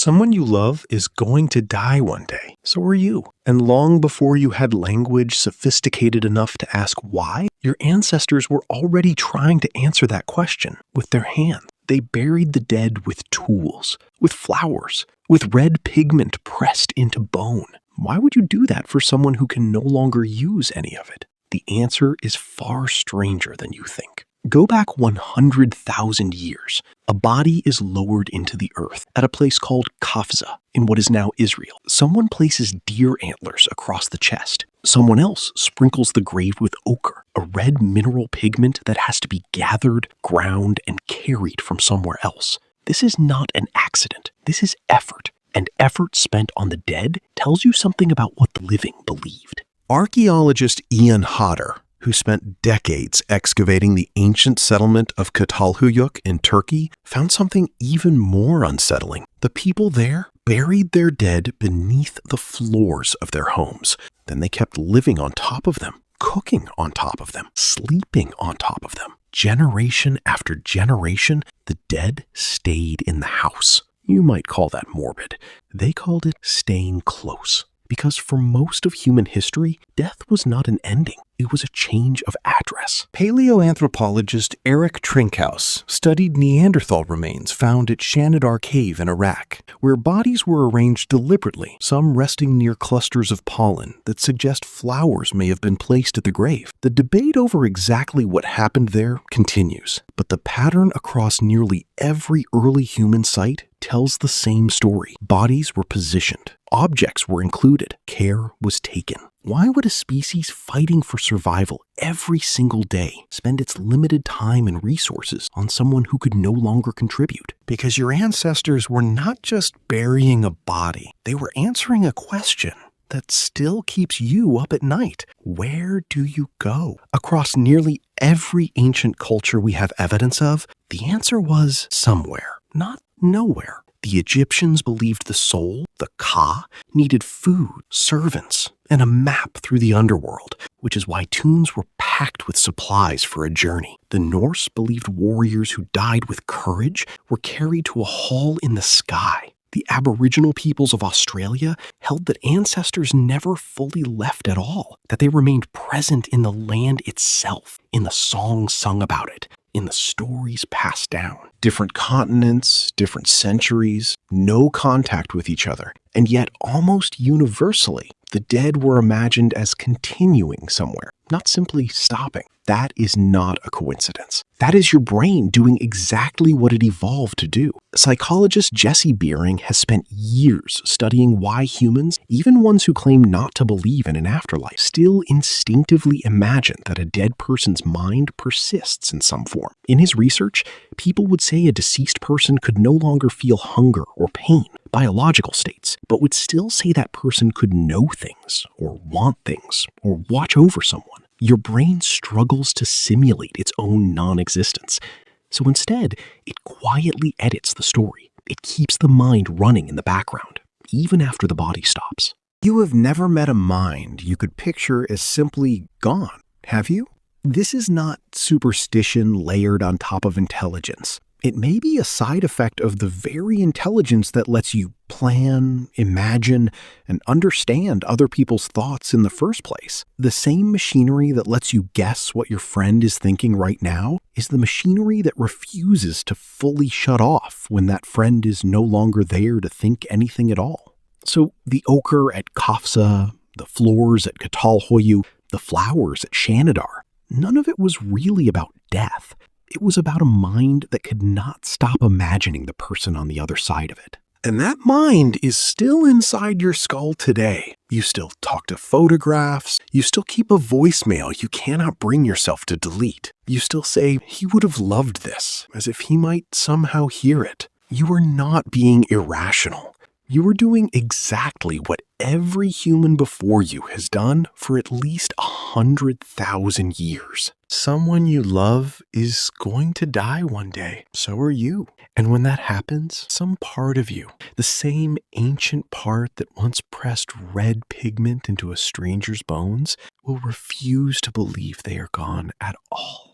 Someone you love is going to die one day. So are you. And long before you had language sophisticated enough to ask why, your ancestors were already trying to answer that question with their hands. They buried the dead with tools, with flowers, with red pigment pressed into bone. Why would you do that for someone who can no longer use any of it? The answer is far stranger than you think. Go back 100,000 years. A body is lowered into the earth at a place called Kafza in what is now Israel. Someone places deer antlers across the chest. Someone else sprinkles the grave with ochre, a red mineral pigment that has to be gathered, ground, and carried from somewhere else. This is not an accident. This is effort. And effort spent on the dead tells you something about what the living believed. Archaeologist Ian Hodder, who spent decades excavating the ancient settlement of Çatalhöyük in Turkey, found something even more unsettling. The people there buried their dead beneath the floors of their homes. Then they kept living on top of them, cooking on top of them, sleeping on top of them. Generation after generation, the dead stayed in the house. You might call that morbid. They called it staying close. Because for most of human history, death was not an ending. It was a change of address. Paleoanthropologist Eric Trinkhaus studied Neanderthal remains found at Shanidar Cave in Iraq, where bodies were arranged deliberately, some resting near clusters of pollen that suggest flowers may have been placed at the grave. The debate over exactly what happened there continues, but the pattern across nearly every early human site tells the same story. Bodies were positioned. Objects were included. Care was taken. Why would a species fighting for survival every single day spend its limited time and resources on someone who could no longer contribute? Because your ancestors were not just burying a body. They were answering a question that still keeps you up at night. Where do you go? Across nearly every ancient culture we have evidence of, the answer was somewhere, not nowhere. The Egyptians believed the soul, the Ka, needed food, servants, and a map through the underworld, which is why tombs were packed with supplies for a journey. The Norse believed warriors who died with courage were carried to a hall in the sky. The Aboriginal peoples of Australia held that ancestors never fully left at all, that they remained present in the land itself, in the songs sung about it, in the stories passed down. Different continents, different centuries, no contact with each other. And yet, almost universally, the dead were imagined as continuing somewhere, not simply stopping. That is not a coincidence. That is your brain doing exactly what it evolved to do. Psychologist Jesse Beering has spent years studying why humans, even ones who claim not to believe in an afterlife, still instinctively imagine that a dead person's mind persists in some form. In his research, people would say a deceased person could no longer feel hunger or pain, biological states, but would still say that person could know things, or want things, or watch over someone. Your brain struggles to simulate its own non-existence. So instead, it quietly edits the story. It keeps the mind running in the background, even after the body stops. You have never met a mind you could picture as simply gone, have you? This is not superstition layered on top of intelligence. It may be a side effect of the very intelligence that lets you plan, imagine, and understand other people's thoughts in the first place. The same machinery that lets you guess what your friend is thinking right now is the machinery that refuses to fully shut off when that friend is no longer there to think anything at all. So the ochre at Kafza, the floors at Çatalhöyük, the flowers at Shanidar, none of it was really about death. It was about a mind that could not stop imagining the person on the other side of it. And that mind is still inside your skull today. You still talk to photographs. You still keep a voicemail you cannot bring yourself to delete. You still say, he would have loved this, as if he might somehow hear it. You are not being irrational. You are doing exactly what every human before you has done for at least 100,000 years. Someone you love is going to die one day. So are you. And when that happens, some part of you, the same ancient part that once pressed red pigment into a stranger's bones, will refuse to believe they are gone at all.